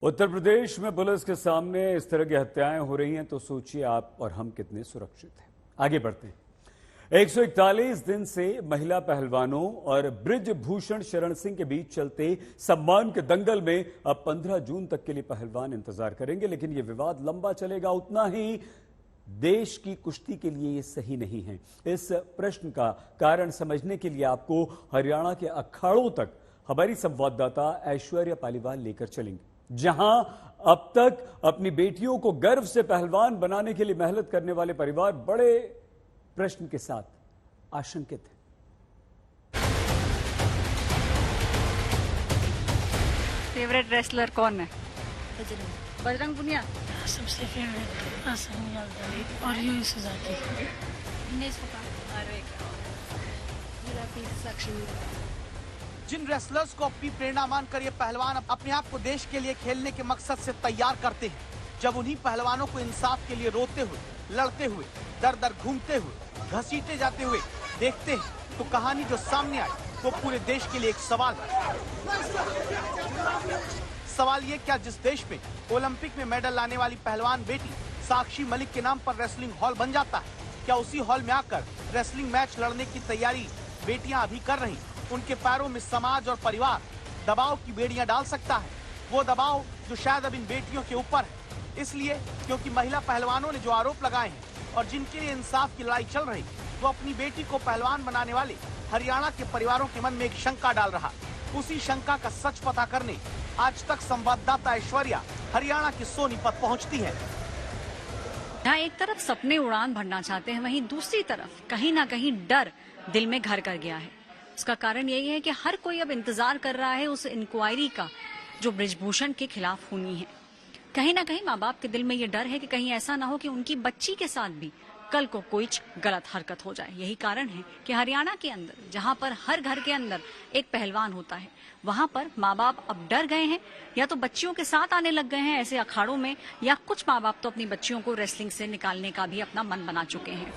उत्तर प्रदेश में पुलिस के सामने इस तरह की हत्याएं हो रही हैं तो सोचिए आप और हम कितने सुरक्षित हैं। आगे बढ़ते हैं। 141 दिन से महिला पहलवानों और ब्रिजभूषण शरण सिंह के बीच चलते सम्मान के दंगल में अब 15 जून तक के लिए पहलवान इंतजार करेंगे, लेकिन यह विवाद लंबा चलेगा उतना ही देश की कुश्ती के लिए ये सही नहीं है। इस प्रश्न का कारण समझने के लिए आपको हरियाणा के अखाड़ों तक हमारी संवाददाता ऐश्वर्या पालीवाल लेकर चलेंगे, जहां अब तक अपनी बेटियों को गर्व से पहलवान बनाने के लिए मेहनत करने वाले परिवार बड़े प्रश्न के साथ आशंकित है। फेवरेट रेसलर कौन है? बजरंग पुनिया। सबसे फेवरेट आसानी यादगारी और यूं सुजाकी। जिन रेसलर्स को अपनी प्रेरणा मानकर ये पहलवान अपने आप को देश के लिए खेलने के मकसद से तैयार करते हैं, जब उन्हीं पहलवानों को इंसाफ के लिए रोते हुए, लड़ते हुए, दर दर घूमते हुए, घसीटे जाते हुए देखते हैं, तो कहानी जो सामने आई वो पूरे देश के लिए एक सवाल है। सवाल ये, क्या जिस देश में ओलंपिक में मेडल लाने वाली पहलवान बेटी साक्षी मलिक के नाम पर रेसलिंग हॉल बन जाता है, क्या उसी हॉल में आकर रेसलिंग मैच लड़ने की तैयारी बेटियां अभी कर रही, उनके पैरों में समाज और परिवार दबाव की बेड़ियां डाल सकता है? वो दबाव जो शायद अब इन बेटियों के ऊपर है, इसलिए क्योंकि महिला पहलवानों ने जो आरोप लगाए हैं और जिनके लिए इंसाफ की लड़ाई चल रही, वो अपनी बेटी को पहलवान बनाने वाले हरियाणा के परिवारोों के मन में एक शंका डाल रहा। उसी शंका का सच पता करने आज तक संवाददाता ऐश्वर्या हरियाणा की सोनीपत पहुंचती है। जहाँ एक तरफ सपने उड़ान भरना चाहते हैं, वहीं दूसरी तरफ कहीं ना कहीं डर दिल में घर कर गया है। उसका कारण यही है कि हर कोई अब इंतजार कर रहा है उस इंक्वायरी का जो ब्रिजभूषण के खिलाफ होनी है। कहीं ना कहीं माँ बाप के दिल में ये डर है कि कहीं ऐसा ना हो कि उनकी बच्ची के साथ भी कल को कोई गलत हरकत हो जाए। यही कारण है कि हरियाणा के अंदर, जहाँ पर हर घर के अंदर एक पहलवान होता है, वहाँ पर माँ बाप अब डर गए हैं, या तो बच्चियों के साथ आने लग गए हैं ऐसे अखाड़ों में, या कुछ माँ बाप तो अपनी बच्चियों को रेसलिंग से निकालने का भी अपना मन बना चुके हैं।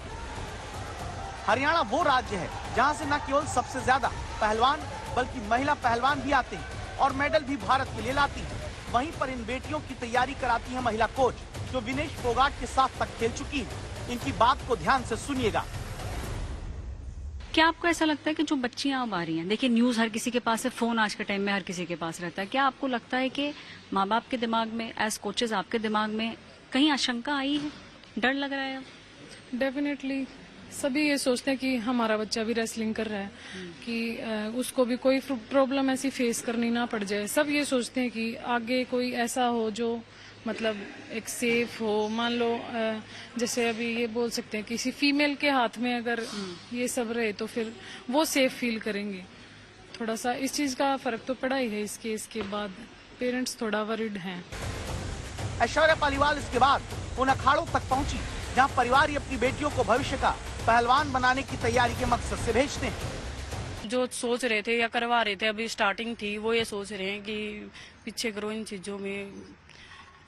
हरियाणा वो राज्य है जहां से न केवल सबसे ज्यादा पहलवान बल्कि महिला पहलवान भी आते हैं और मेडल भी भारत के लिए लाती हैं। वहीं पर इन बेटियों की तैयारी कराती है महिला कोच, जो विनेश फोगाट के साथ तक खेल चुकी है। इनकी बात को ध्यान से सुनिएगा। क्या आपको ऐसा लगता है कि जो बच्चियां अब आ रही हैं, देखिए न्यूज हर किसी के पास है, फोन आज के टाइम में हर किसी के पास रहता है, क्या आपको लगता है कि माँ बाप के दिमाग में, एज कोचेज आपके दिमाग में कहीं आशंका आई है, डर लग रहा है? डेफिनेटली सभी ये सोचते हैं कि हमारा बच्चा भी रेसलिंग कर रहा है, कि उसको भी कोई प्रॉब्लम ऐसी फेस करनी ना पड़ जाए। सब ये सोचते हैं कि आगे कोई ऐसा हो जो मतलब एक सेफ हो। मान लो जैसे अभी ये बोल सकते हैं किसी फीमेल के हाथ में अगर ये सब रहे तो फिर वो सेफ फील करेंगे। थोड़ा सा इस चीज का फर्क तो पड़ा ही है इस केस के बाद। पेरेंट्स थोड़ा वरिड हैं। ऐश्वर्या पालीवाल इसके बाद उन अखाड़ों तक पहुंची जहां परिवार ही अपनी बेटियों को भविष्य का पहलवान बनाने की तैयारी के मकसद से भेजते हैं। जो सोच रहे थे या करवा रहे थे, अभी स्टार्टिंग थी, वो ये सोच रहे हैं कि पीछे करो इन चीजों में,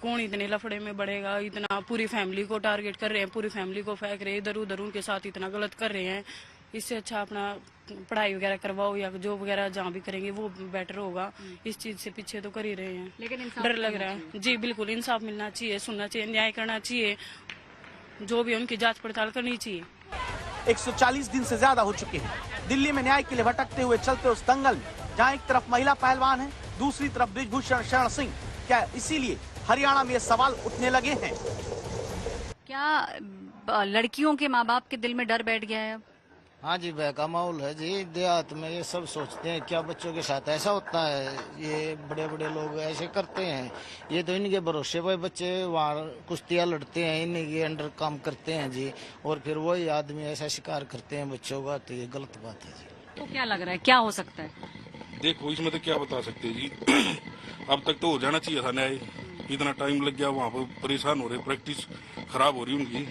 कौन इतने लफड़े में बढ़ेगा, इतना पूरी फैमिली को टारगेट कर रहे हैं, पूरी फैमिली को फेंक रहे हैं, इधर उधर उनके साथ इतना गलत कर रहे हैं। इससे अच्छा अपना पढ़ाई वगैरह करवाओ या जॉब वगैरह जहाँ भी करेंगे वो बेटर होगा। इस चीज से पीछे तो कर ही रहे हैं, लेकिन डर लग रहा है। जी बिल्कुल, इंसाफ मिलना चाहिए, सुनना चाहिए, न्याय करना चाहिए, जो भी उनकी जांच पड़ताल करनी चाहिए। 140 दिन से ज्यादा हो चुके हैं दिल्ली में न्याय के लिए भटकते हुए चलते उस दंगल में, जहां एक तरफ महिला पहलवान है, दूसरी तरफ ब्रिजभूषण शरण सिंह। क्या इसीलिए हरियाणा में ये सवाल उठने लगे हैं? क्या लड़कियों के माँ बाप के दिल में डर बैठ गया है? हाँ जी, बहका माहौल है जी। देहात में ये सब सोचते हैं क्या बच्चों के साथ ऐसा होता है, ये बड़े बड़े लोग ऐसे करते हैं, ये तो इनके भरोसे पर बच्चे वहाँ कुश्तियाँ लड़ते हैं, इनके अंडर काम करते हैं जी, और फिर वही आदमी ऐसा शिकार करते हैं बच्चों का, तो ये गलत बात है जी। तो क्या लग रहा है क्या हो सकता है? देखो इसमें तो क्या बता सकते हैं जी। अब तक तो हो जाना चाहिए था न्याय, इतना टाइम लग गया, वहाँ पर परेशान हो रहे, प्रैक्टिस खराब हो रही उनकी।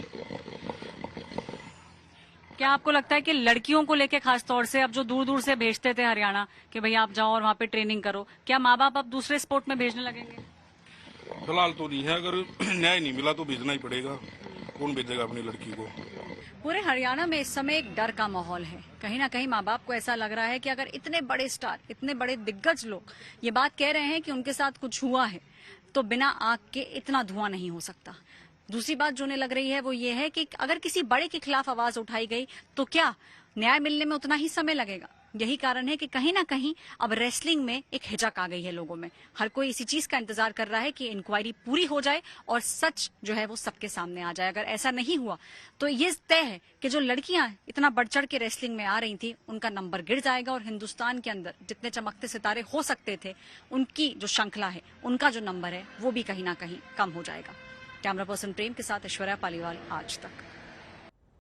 क्या आपको लगता है कि लड़कियों को लेके खास तौर से अब जो दूर दूर से भेजते थे हरियाणा कि भाई आप जाओ और वहाँ पे ट्रेनिंग करो, क्या माँ बाप अब दूसरे स्पोर्ट में भेजने लगेंगे? फिलहाल तो नहीं है, अगर न्याय नहीं मिला तो भेजना ही पड़ेगा। कौन भेजेगा अपनी लड़की को? पूरे हरियाणा में इस समय एक डर का माहौल है। कहीं ना कहीं माँ बाप को ऐसा लग रहा है कि अगर इतने बड़े स्टार, इतने बड़े दिग्गज लोग ये बात कह रहे हैं कि उनके साथ कुछ हुआ है, तो बिना आग के इतना धुआं नहीं हो सकता। दूसरी बात जो उन्हें लग रही है वो ये है कि अगर किसी बड़े के खिलाफ आवाज उठाई गई तो क्या न्याय मिलने में उतना ही समय लगेगा। यही कारण है कि कहीं ना कहीं अब रेसलिंग में एक हिचक आ गई है लोगों में। हर कोई इसी चीज का इंतजार कर रहा है कि इंक्वायरी पूरी हो जाए और सच जो है वो सबके सामने आ जाए। अगर ऐसा नहीं हुआ तो ये तय है कि जो लड़कियां इतना बढ़ चढ़ के रेसलिंग में आ रही थी उनका नंबर गिर जाएगा और हिंदुस्तान के अंदर जितने चमकते सितारे हो सकते थे उनकी जो श्रृंखला है, उनका जो नंबर है वो भी कहीं ना कहीं कम हो जाएगा। कैमरा पर्सन प्रेम के साथ ऐश्वर्या पालीवाल, आज तक।